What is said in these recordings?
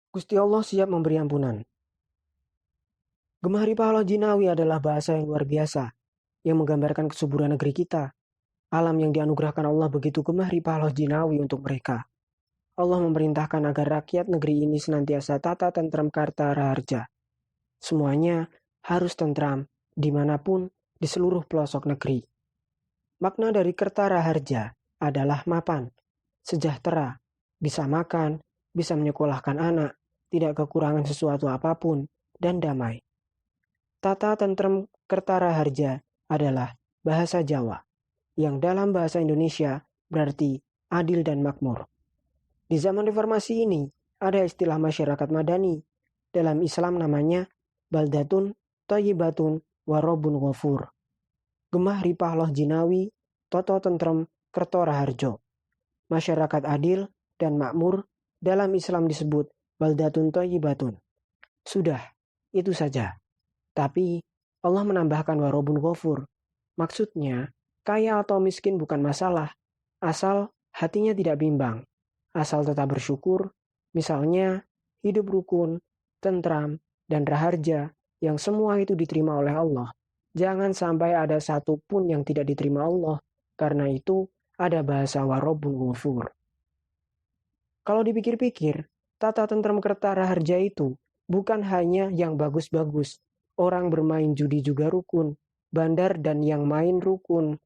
Gusti Allah siap memberi ampunan. Gemahri Pahlaw Jinawi adalah bahasa yang luar biasa, yang menggambarkan kesuburan negeri kita. Alam yang dianugerahkan Allah begitu gemahri Pahlaw Jinawi untuk mereka. Allah memerintahkan agar rakyat negeri ini senantiasa tata tentram karta raharja. Semuanya harus tentram, dimanapun, di seluruh pelosok negeri. Makna dari kerta raharja adalah mapan, sejahtera, bisa makan, bisa menyekolahkan anak, tidak kekurangan sesuatu apapun, dan damai. Tata tentrem Kertaraharja adalah bahasa Jawa, yang dalam bahasa Indonesia berarti adil dan makmur. Di zaman reformasi ini, ada istilah masyarakat madani. Dalam Islam namanya baldatun, thayyibatun, warobun ghafur. Gemah Ripahloh Jinawi, Toto Tentrem, Kertoraharjo. Masyarakat adil dan makmur dalam Islam disebut baldatun thayyibatun. Sudah, itu saja. Tapi Allah menambahkan warobun ghafur. Maksudnya, kaya atau miskin bukan masalah, asal hatinya tidak bimbang, asal tetap bersyukur, misalnya hidup rukun, tentram, dan raharja, yang semua itu diterima oleh Allah. Jangan sampai ada satu pun yang tidak diterima Allah, karena itu ada bahasa warobun ghafur. Kalau dipikir-pikir, tata tentram kerta raharja itu bukan hanya yang bagus-bagus, orang bermain judi juga rukun, bandar dan yang main rukun.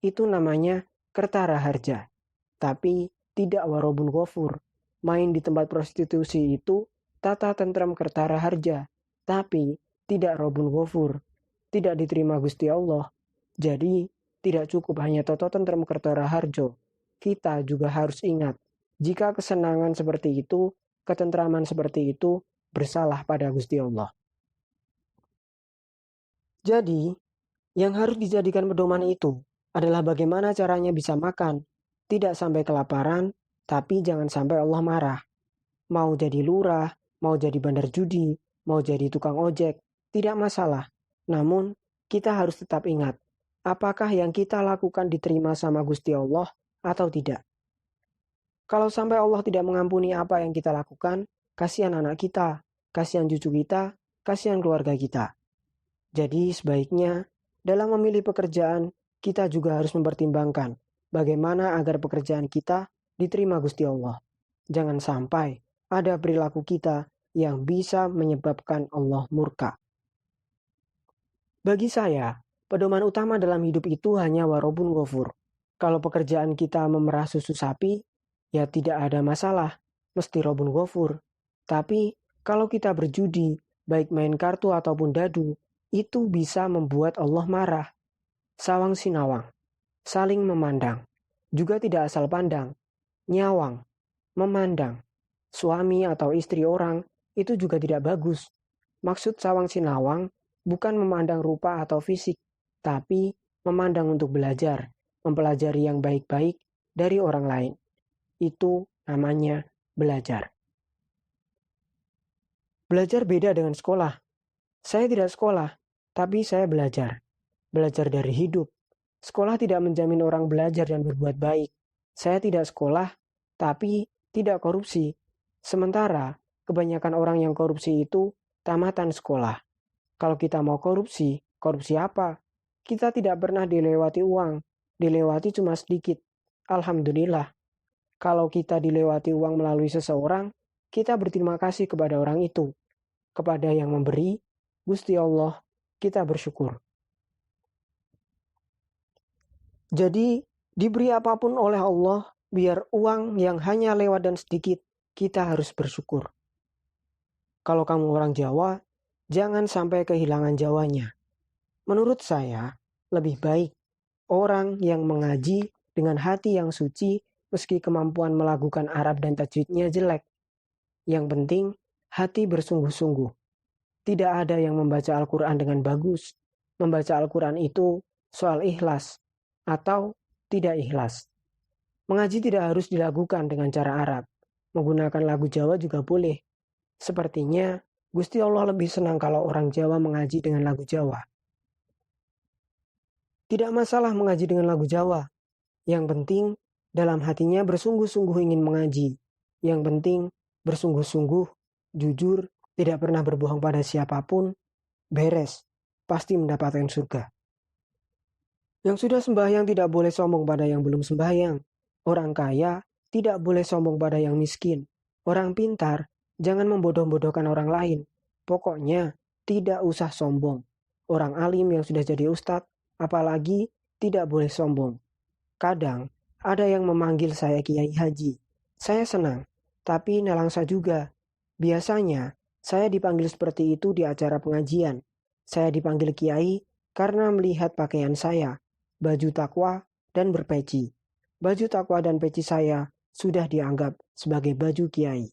Itu namanya kertaraharja. Tapi tidak warobun ghafur. Main di tempat prostitusi itu tata tentram kertaraharja. Tapi tidak robun ghafur. Tidak diterima Gusti Allah. Jadi tidak cukup hanya toto tentram kertaraharjo. Kita juga harus ingat, jika kesenangan seperti itu, ketentraman seperti itu, bersalah pada Gusti Allah. Jadi, yang harus dijadikan pedoman itu adalah bagaimana caranya bisa makan, tidak sampai kelaparan, tapi jangan sampai Allah marah. Mau jadi lurah, mau jadi bandar judi, mau jadi tukang ojek, tidak masalah. Namun, kita harus tetap ingat, apakah yang kita lakukan diterima sama Gusti Allah atau tidak. Kalau sampai Allah tidak mengampuni apa yang kita lakukan, kasihan anak kita, kasihan cucu kita, kasihan keluarga kita. Jadi sebaiknya dalam memilih pekerjaan, kita juga harus mempertimbangkan bagaimana agar pekerjaan kita diterima Gusti Allah. Jangan sampai ada perilaku kita yang bisa menyebabkan Allah murka. Bagi saya, pedoman utama dalam hidup itu hanya warobun ghafur. Kalau pekerjaan kita memerah susu sapi, ya tidak ada masalah, mesti robun ghafur. Tapi kalau kita berjudi, baik main kartu ataupun dadu, itu bisa membuat Allah marah. Sawang sinawang, saling memandang, juga tidak asal pandang. Nyawang, memandang, suami atau istri orang, itu juga tidak bagus. Maksud sawang sinawang bukan memandang rupa atau fisik, tapi memandang untuk belajar, mempelajari yang baik-baik dari orang lain. Itu namanya belajar. Belajar beda dengan sekolah. Saya tidak sekolah, tapi saya belajar. Belajar dari hidup. Sekolah tidak menjamin orang belajar dan berbuat baik. Saya tidak sekolah, tapi tidak korupsi. Sementara, kebanyakan orang yang korupsi itu tamatan sekolah. Kalau kita mau korupsi, korupsi apa? Kita tidak pernah dilewati uang. Dilewati cuma sedikit. Alhamdulillah. Kalau kita dilewati uang melalui seseorang, kita berterima kasih kepada orang itu. Kepada yang memberi, Gusti Allah, kita bersyukur. Jadi, diberi apapun oleh Allah, biar uang yang hanya lewat dan sedikit, kita harus bersyukur. Kalau kamu orang Jawa, jangan sampai kehilangan Jawanya. Menurut saya, lebih baik orang yang mengaji dengan hati yang suci, meski kemampuan melakukan Arab dan tajwidnya jelek. Yang penting, hati bersungguh-sungguh. Tidak ada yang membaca Al-Quran dengan bagus. Membaca Al-Quran itu soal ikhlas atau tidak ikhlas. Mengaji tidak harus dilakukan dengan cara Arab. Menggunakan lagu Jawa juga boleh. Sepertinya Gusti Allah lebih senang kalau orang Jawa mengaji dengan lagu Jawa. Tidak masalah mengaji dengan lagu Jawa. Yang penting dalam hatinya bersungguh-sungguh ingin mengaji. Yang penting bersungguh-sungguh jujur, tidak pernah berbohong pada siapapun, beres, pasti mendapatkan surga. Yang sudah sembahyang tidak boleh sombong pada yang belum sembahyang. Orang kaya tidak boleh sombong pada yang miskin. Orang pintar jangan membodoh-bodohkan orang lain. Pokoknya tidak usah sombong. Orang alim yang sudah jadi ustadz, apalagi tidak boleh sombong. Kadang ada yang memanggil saya Kiai Haji. Saya senang, tapi nelangsa juga. Biasanya saya dipanggil seperti itu di acara pengajian. Saya dipanggil Kiai karena melihat pakaian saya, baju takwa dan berpeci. Baju takwa dan peci saya sudah dianggap sebagai baju Kiai.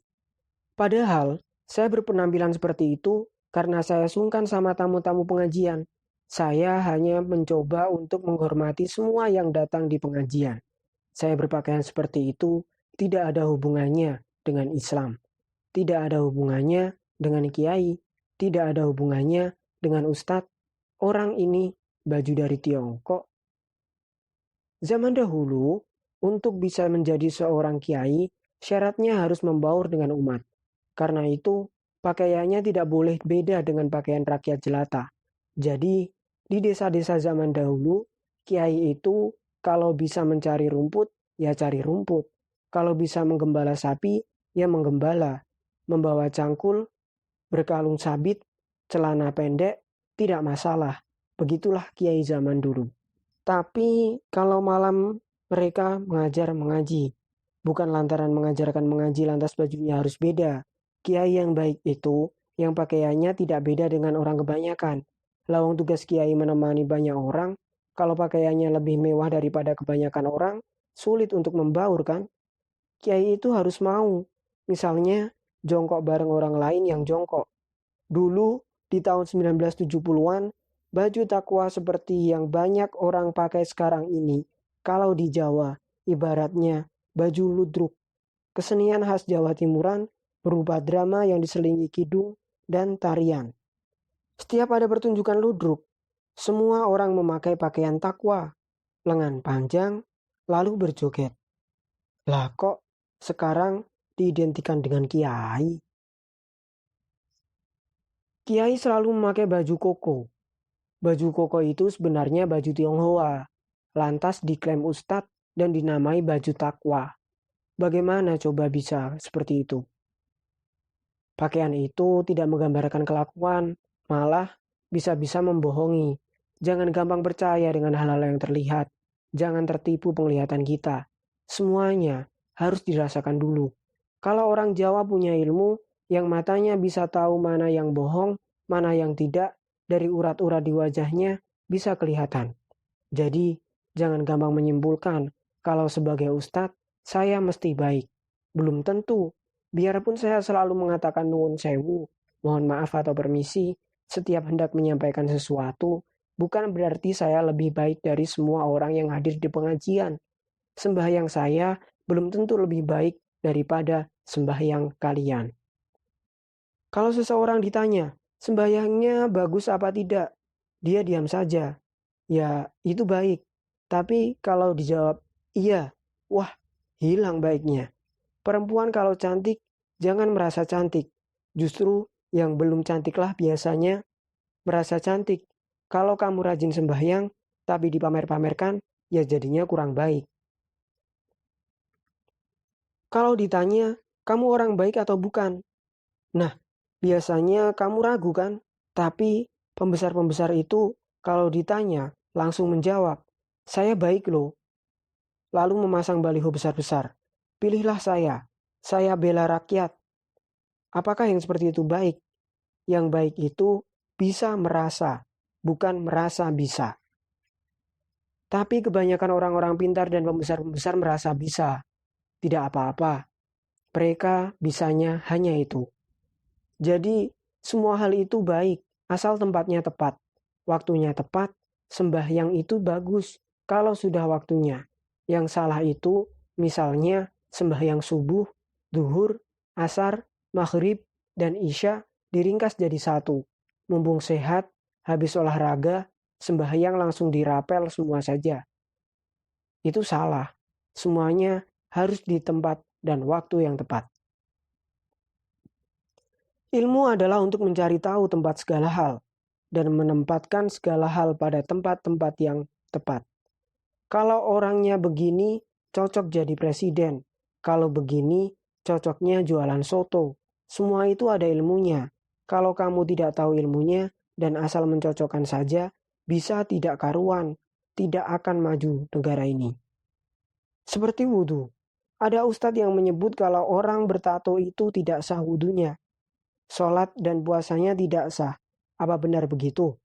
Padahal saya berpenampilan seperti itu karena saya sungkan sama tamu-tamu pengajian. Saya hanya mencoba untuk menghormati semua yang datang di pengajian. Saya berpakaian seperti itu tidak ada hubungannya dengan Islam. Tidak ada hubungannya dengan kiai. Tidak ada hubungannya dengan ustadz. Orang ini baju dari Tiongkok. Zaman dahulu, untuk bisa menjadi seorang kiai, syaratnya harus membaur dengan umat. Karena itu, pakaiannya tidak boleh beda dengan pakaian rakyat jelata. Jadi, di desa-desa zaman dahulu, kiai itu kalau bisa mencari rumput, ya cari rumput. Kalau bisa menggembala sapi, ya menggembala. Membawa cangkul, berkalung sabit, celana pendek, tidak masalah. Begitulah kiai zaman dulu. Tapi kalau malam mereka mengajar mengaji. Bukan lantaran mengajarkan mengaji lantas bajunya harus beda. Kiai yang baik itu yang pakaiannya tidak beda dengan orang kebanyakan. Lawang tugas kiai menemani banyak orang, kalau pakaiannya lebih mewah daripada kebanyakan orang, sulit untuk membaur kan? Kiai itu harus mau. Misalnya, jongkok bareng orang lain yang jongkok. Dulu, di tahun 1970-an, baju takwa seperti yang banyak orang pakai sekarang ini, kalau di Jawa, ibaratnya baju ludruk. Kesenian khas Jawa Timuran berupa drama yang diselingi kidung dan tarian. Setiap ada pertunjukan ludruk, semua orang memakai pakaian takwa, lengan panjang, lalu berjoget. Lah kok sekarang diidentikan dengan kiai? Kiai selalu memakai baju koko. Baju koko itu sebenarnya baju Tionghoa, lantas diklaim ustadz dan dinamai baju takwa. Bagaimana coba bisa seperti itu? Pakaian itu tidak menggambarkan kelakuan, malah bisa-bisa membohongi. Jangan gampang percaya dengan hal-hal yang terlihat. Jangan tertipu penglihatan kita. Semuanya harus dirasakan dulu. Kalau orang Jawa punya ilmu, yang matanya bisa tahu mana yang bohong, mana yang tidak, dari urat-urat di wajahnya bisa kelihatan. Jadi, jangan gampang menyimpulkan kalau sebagai ustadz, saya mesti baik. Belum tentu. Biarpun saya selalu mengatakan nuwun sewu, mohon maaf atau permisi, setiap hendak menyampaikan sesuatu, bukan berarti saya lebih baik dari semua orang yang hadir di pengajian. Sembahyang saya belum tentu lebih baik daripada sembahyang kalian. Kalau seseorang ditanya, sembahyangnya bagus apa tidak? Dia diam saja. Ya, itu baik. Tapi kalau dijawab, iya, wah, hilang baiknya. Perempuan kalau cantik, jangan merasa cantik. Justru yang belum cantiklah biasanya merasa cantik. Kalau kamu rajin sembahyang, tapi dipamer-pamerkan, ya jadinya kurang baik. Kalau ditanya, kamu orang baik atau bukan? Nah, biasanya kamu ragu kan? Tapi pembesar-pembesar itu kalau ditanya langsung menjawab, saya baik loh. Lalu memasang baliho besar-besar. Pilihlah saya bela rakyat. Apakah yang seperti itu baik? Yang baik itu bisa merasa, bukan merasa bisa. Tapi kebanyakan orang-orang pintar dan pembesar-pembesar merasa bisa. Tidak apa-apa. Mereka bisanya hanya itu. Jadi, semua hal itu baik, asal tempatnya tepat. Waktunya tepat, sembahyang itu bagus kalau sudah waktunya. Yang salah itu, misalnya sembahyang subuh, duhur, asar, maghrib, dan isya diringkas jadi satu. Mumpung sehat, habis olahraga, sembahyang langsung dirapel semua saja. Itu salah. Semuanya harus di tempat dan waktu yang tepat. Ilmu adalah untuk mencari tahu tempat segala hal dan menempatkan segala hal pada tempat-tempat yang tepat. Kalau orangnya begini, cocok jadi presiden. Kalau begini, cocoknya jualan soto. Semua itu ada ilmunya. Kalau kamu tidak tahu ilmunya dan asal mencocokkan saja, bisa tidak karuan, tidak akan maju negara ini. Seperti wudhu. Ada ustadz yang menyebut kalau orang bertato itu tidak sah wudhunya. Sholat dan puasanya tidak sah. Apa benar begitu?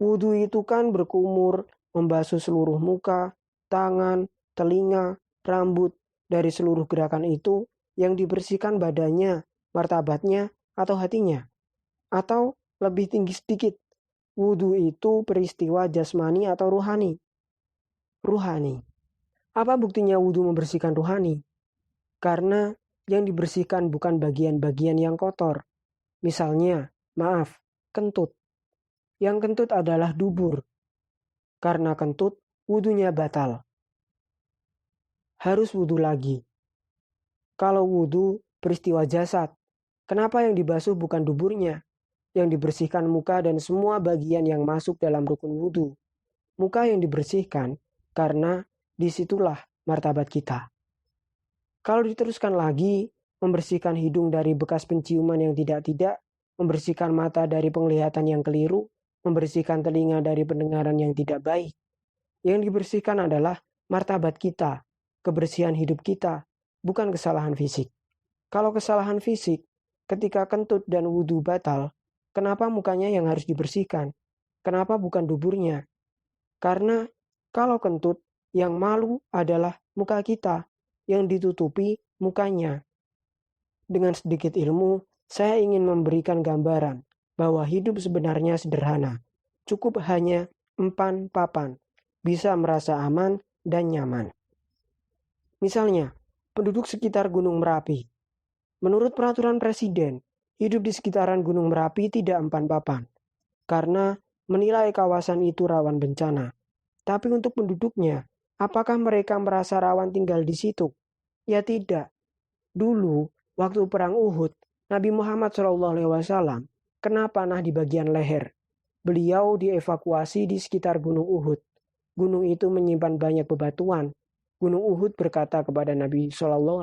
Wudhu itu kan berkumur, membasuh seluruh muka, tangan, telinga, rambut. Dari seluruh gerakan itu yang dibersihkan badannya, martabatnya, atau hatinya. Atau lebih tinggi sedikit, wudhu itu peristiwa jasmani atau ruhani. Ruhani. Apa buktinya wudhu membersihkan ruhani? Karena yang dibersihkan bukan bagian-bagian yang kotor. Misalnya, kentut. Yang kentut adalah dubur. Karena kentut, wudhunya batal. Harus wudhu lagi. Kalau wudhu, peristiwa jasad. Kenapa yang dibasuh bukan duburnya? Yang dibersihkan muka dan semua bagian yang masuk dalam rukun wudhu. Muka yang dibersihkan karena disitulah martabat kita. Kalau diteruskan lagi, membersihkan hidung dari bekas penciuman yang tidak-tidak, membersihkan mata dari penglihatan yang keliru, membersihkan telinga dari pendengaran yang tidak baik. Yang dibersihkan adalah martabat kita, kebersihan hidup kita, bukan kesalahan fisik. Kalau kesalahan fisik, ketika kentut dan wudhu batal, kenapa mukanya yang harus dibersihkan? Kenapa bukan duburnya? Karena kalau kentut, yang malu adalah muka kita, yang ditutupi mukanya. Dengan sedikit ilmu, saya ingin memberikan gambaran bahwa hidup sebenarnya sederhana. Cukup hanya empan papan, bisa merasa aman dan nyaman. Misalnya, penduduk sekitar Gunung Merapi. Menurut peraturan presiden, hidup di sekitaran Gunung Merapi tidak empan papan, karena menilai kawasan itu rawan bencana. Tapi untuk penduduknya, apakah mereka merasa rawan tinggal di situ? Ya tidak. Dulu, waktu perang Uhud, Nabi Muhammad SAW kena panah di bagian leher. Beliau dievakuasi di sekitar Gunung Uhud. Gunung itu menyimpan banyak bebatuan. Gunung Uhud berkata kepada Nabi SAW,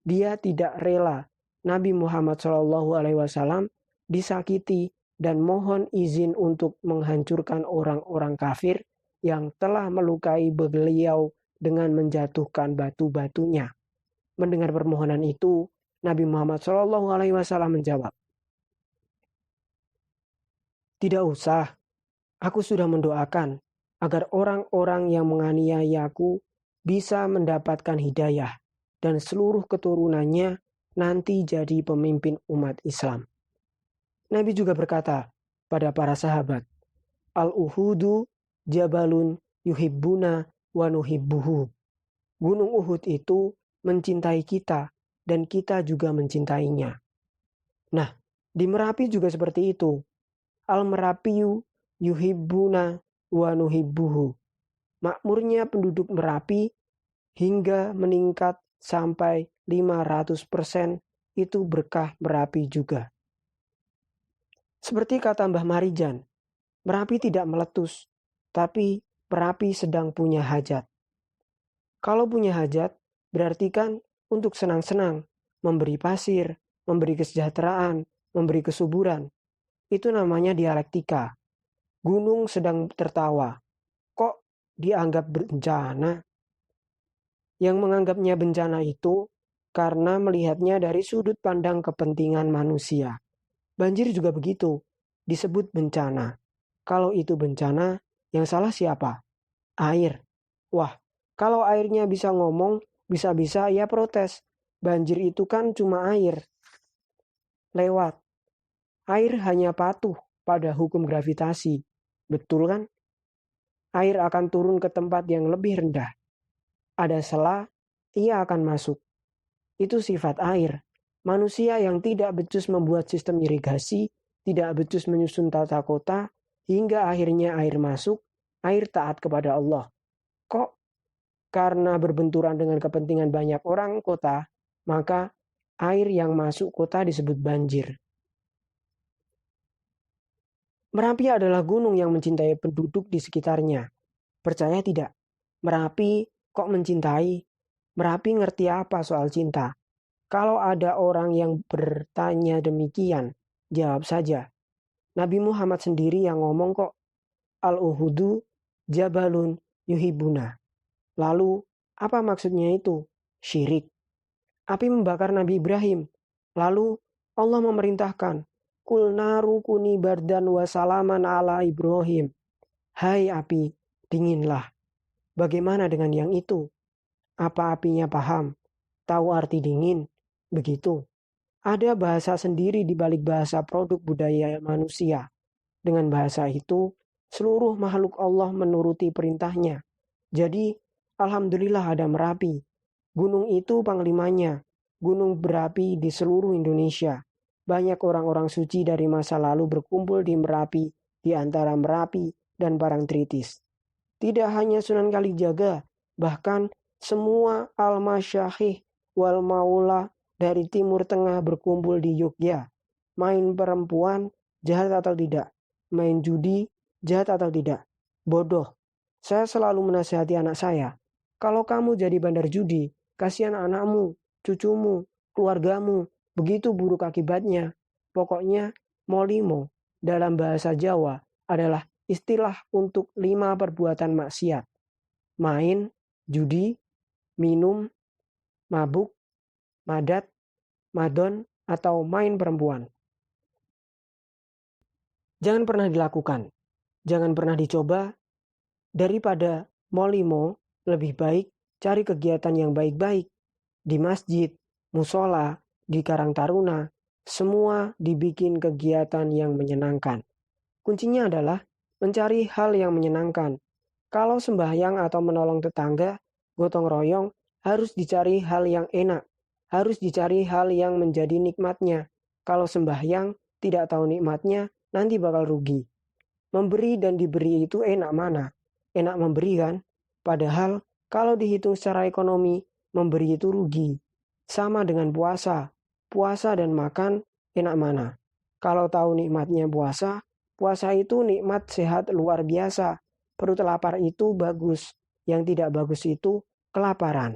dia tidak rela Nabi Muhammad SAW disakiti dan mohon izin untuk menghancurkan orang-orang kafir yang telah melukai beliau dengan menjatuhkan batu-batunya. Mendengar permohonan itu, Nabi Muhammad SAW menjawab, tidak usah, aku sudah mendoakan agar orang-orang yang menganiayaku bisa mendapatkan hidayah dan seluruh keturunannya nanti jadi pemimpin umat Islam. Nabi juga berkata pada para sahabat, Al-Uhudu jabalun yuhibbuna wa nuhibbuhu. Gunung Uhud itu mencintai kita dan kita juga mencintainya. Nah, di Merapi juga seperti itu. Al-Merapiyu yuhibbuna wa nuhibbuhu. Makmurnya penduduk Merapi hingga meningkat sampai 500% itu berkah Merapi juga. Seperti kata Mbah Marijan, Merapi tidak meletus, tapi Merapi sedang punya hajat. Kalau punya hajat, berarti kan untuk senang-senang, memberi pasir, memberi kesejahteraan, memberi kesuburan. Itu namanya dialektika. Gunung sedang tertawa. Kok dianggap bencana? Yang menganggapnya bencana itu karena melihatnya dari sudut pandang kepentingan manusia. Banjir juga begitu, disebut bencana. Kalau itu bencana, yang salah siapa? Air. Wah, kalau airnya bisa ngomong, bisa-bisa ia protes. Banjir itu kan cuma air. Lewat. Air hanya patuh pada hukum gravitasi. Betul kan? Air akan turun ke tempat yang lebih rendah. Ada sela, ia akan masuk. Itu sifat air. Manusia yang tidak becus membuat sistem irigasi, tidak becus menyusun tata kota, hingga akhirnya air masuk, air taat kepada Allah. Kok? Karena berbenturan dengan kepentingan banyak orang kota, maka Air yang masuk kota disebut banjir. Merapi adalah gunung yang mencintai penduduk di sekitarnya. Percaya tidak? Merapi kok mencintai? Merapi ngerti apa soal cinta? Kalau ada orang yang bertanya demikian, jawab saja. Nabi Muhammad sendiri yang ngomong kok. Al-Uhudu Jabalun Yuhibuna. Lalu, apa maksudnya itu? Syirik. Api membakar Nabi Ibrahim. Lalu, Allah memerintahkan, Kul naru kuni bardan wa salaman ala Ibrahim. Hai api, dinginlah. Bagaimana dengan yang itu? Apa apinya paham? Tahu arti dingin? Begitu. Ada bahasa sendiri di balik bahasa produk budaya manusia. Dengan bahasa itu, seluruh makhluk Allah menuruti perintahnya. Jadi, alhamdulillah ada Merapi. Gunung itu panglimanya. Gunung berapi di seluruh Indonesia. Banyak orang-orang suci dari masa lalu berkumpul di Merapi, di antara Merapi dan Parangtritis. Tidak hanya Sunan Kalijaga, bahkan semua al-masyayikh wal maula dari Timur Tengah berkumpul di Yogyakarta. Main perempuan, jahat atau tidak? Main judi, jahat atau tidak? Bodoh. Saya selalu menasihati anak saya. Kalau kamu jadi bandar judi, kasihan anakmu, cucumu, keluargamu. Begitu buruk akibatnya. Pokoknya, molimo dalam bahasa Jawa adalah istilah untuk 5 perbuatan maksiat. Main, judi, minum, mabuk, madat, madon, atau main perempuan. Jangan pernah dilakukan. Jangan pernah dicoba. Daripada molimo, lebih baik cari kegiatan yang baik-baik. Di masjid, musola, di Karang Taruna, semua dibikin kegiatan yang menyenangkan. Kuncinya adalah mencari hal yang menyenangkan. Kalau sembahyang atau menolong tetangga, gotong royong, harus dicari hal yang enak. Harus dicari hal yang menjadi nikmatnya. Kalau sembahyang tidak tahu nikmatnya, nanti bakal rugi. Memberi dan diberi itu enak mana? Enak memberi kan? Padahal kalau dihitung secara ekonomi, memberi itu rugi. Sama dengan puasa. Puasa dan makan enak mana? Kalau tahu nikmatnya puasa, puasa itu nikmat sehat luar biasa. Perut lapar itu bagus. Yang tidak bagus itu kelaparan.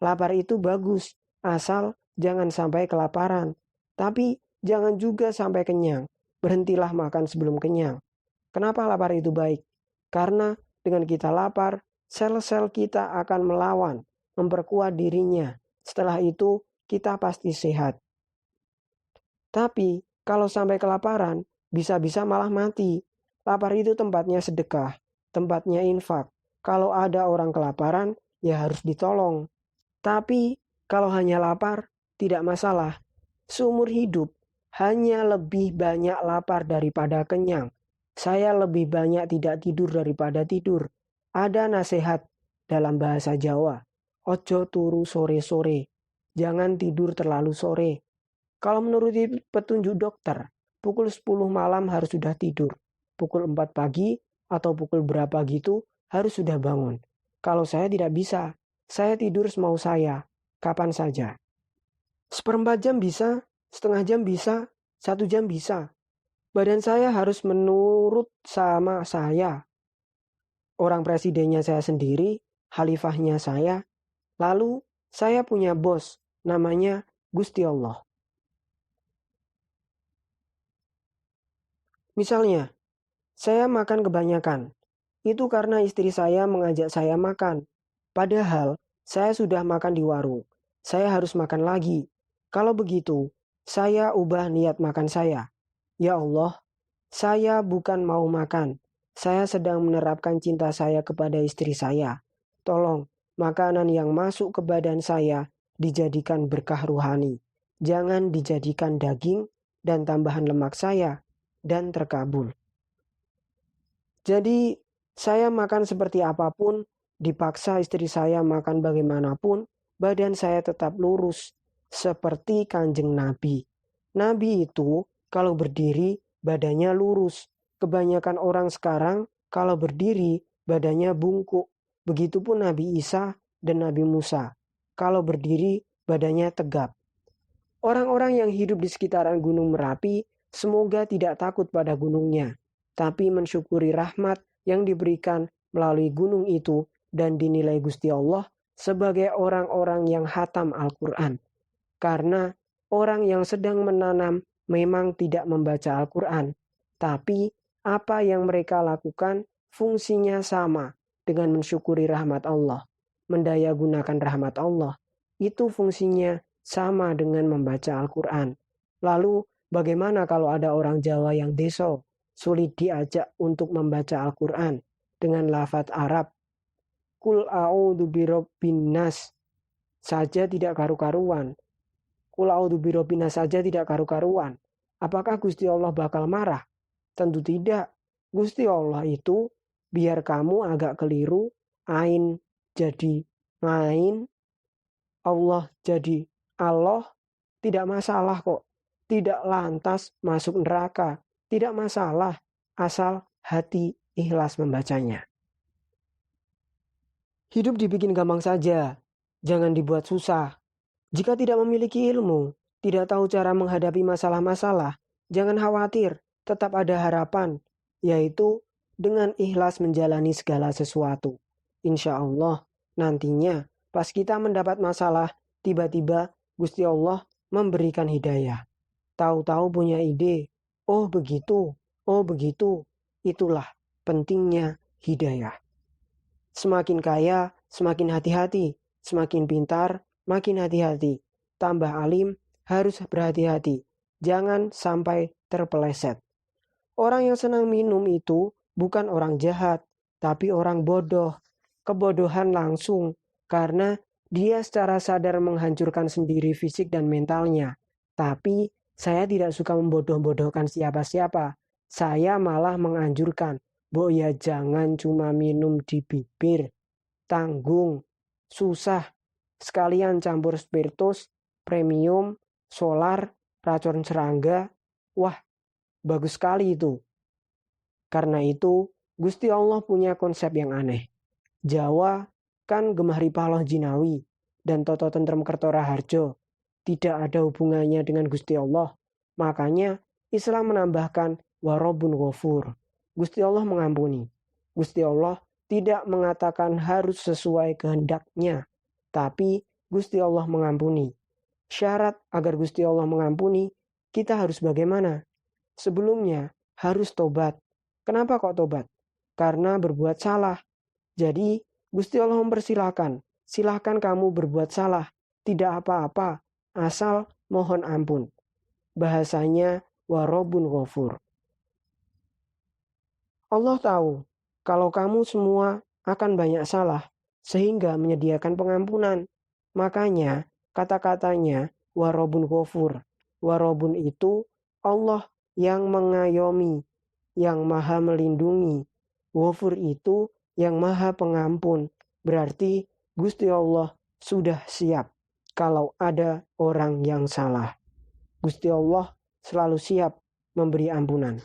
Lapar itu bagus, asal jangan sampai kelaparan. Tapi jangan juga sampai kenyang. Berhentilah makan sebelum kenyang. Kenapa lapar itu baik? Karena dengan kita lapar, sel-sel kita akan melawan, memperkuat dirinya. Setelah itu, kita pasti sehat. Tapi, kalau sampai kelaparan, bisa-bisa malah mati. Lapar itu tempatnya sedekah, tempatnya infak. Kalau ada orang kelaparan, ya harus ditolong. Tapi, kalau hanya lapar, tidak masalah. Seumur hidup, hanya lebih banyak lapar daripada kenyang. Saya lebih banyak tidak tidur daripada tidur. Ada nasihat dalam bahasa Jawa. Ojo turu sore-sore. Jangan tidur terlalu sore. Kalau menurut petunjuk dokter, pukul 10 malam harus sudah tidur. Pukul 4 pagi atau pukul berapa gitu harus sudah bangun. Kalau saya tidak bisa. Saya tidur semau saya. Kapan saja. Seperempat jam bisa, setengah jam bisa, 1 jam bisa. Badan saya harus menurut sama saya. Orang presidennya saya sendiri, khalifahnya saya. Lalu saya punya bos, namanya Gusti Allah. Misalnya, saya makan kebanyakan. Itu karena istri saya mengajak saya makan. Padahal saya sudah makan di warung. Saya harus makan lagi. Kalau begitu, saya ubah niat makan saya. Ya Allah, saya bukan mau makan. Saya sedang menerapkan cinta saya kepada istri saya. Tolong, makanan yang masuk ke badan saya dijadikan berkah ruhani. Jangan dijadikan daging dan tambahan lemak saya dan terkabul. Jadi, saya makan seperti apapun, dipaksa istri saya makan bagaimanapun, badan saya tetap lurus, seperti Kanjeng Nabi. Nabi itu kalau berdiri, badannya lurus. Kebanyakan orang sekarang kalau berdiri, badannya bungkuk. Begitupun Nabi Isa dan Nabi Musa. Kalau berdiri, badannya tegap. Orang-orang yang hidup di sekitaran Gunung Merapi semoga tidak takut pada gunungnya, tapi mensyukuri rahmat yang diberikan melalui gunung itu dan dinilai Gusti Allah sebagai orang-orang yang hatam Al-Quran. Karena orang yang sedang menanam memang tidak membaca Al-Quran, tapi apa yang mereka lakukan fungsinya sama dengan mensyukuri rahmat Allah. Mendaya gunakan rahmat Allah, itu fungsinya sama dengan membaca Al-Quran. Lalu bagaimana kalau ada orang Jawa yang deso, sulit diajak untuk membaca Al-Quran dengan lafaz Arab? Kul a'udzu birabbin nas saja tidak karu-karuan. Kul a'udzu birabbin nas saja tidak karu-karuan. Apakah Gusti Allah bakal marah? Tentu tidak. Gusti Allah itu biar kamu agak keliru, ain jadi ngain, Allah jadi Allah, tidak masalah kok. Tidak lantas masuk neraka. Tidak masalah asal hati ikhlas membacanya. Hidup dibikin gampang saja. Jangan dibuat susah. Jika tidak memiliki ilmu, tidak tahu cara menghadapi masalah-masalah, jangan khawatir. Tetap ada harapan, yaitu dengan ikhlas menjalani segala sesuatu. Insya Allah, nantinya pas kita mendapat masalah, tiba-tiba Gusti Allah memberikan hidayah. Tahu-tahu punya ide, oh begitu, itulah pentingnya hidayah. Semakin kaya, semakin hati-hati, semakin pintar, makin hati-hati. Tambah alim, harus berhati-hati. Jangan sampai terpeleset. Orang yang senang minum itu bukan orang jahat, tapi orang bodoh. Kebodohan langsung, karena dia secara sadar menghancurkan sendiri fisik dan mentalnya. Tapi saya tidak suka membodoh-bodohkan siapa-siapa. Saya malah menganjurkan, ya jangan cuma minum di bibir. Tanggung, susah. Sekalian campur spiritus, premium, solar, racun serangga. Wah, bagus sekali itu. Karena itu, Gusti Allah punya konsep yang aneh. Jawa kan Gemah Ripaloh Jinawi dan Toto Tentrem Kertoraharjo. Tidak ada hubungannya dengan Gusti Allah. Makanya Islam menambahkan warobun ghafur. Gusti Allah mengampuni. Gusti Allah tidak mengatakan harus sesuai kehendaknya, tapi Gusti Allah mengampuni. Syarat agar Gusti Allah mengampuni, kita harus bagaimana? Sebelumnya harus tobat. Kenapa kok tobat? Karena berbuat salah. Jadi Gusti Allah mempersilahkan, silahkan kamu berbuat salah, tidak apa-apa, asal mohon ampun. Bahasanya warobun ghafur. Allah tahu kalau kamu semua akan banyak salah, sehingga menyediakan pengampunan. Makanya kata-katanya warobun ghafur. Warobun itu Allah yang mengayomi, yang maha melindungi. Ghafur itu yang maha pengampun. Berarti Gusti Allah sudah siap kalau ada orang yang salah. Gusti Allah selalu siap memberi ampunan.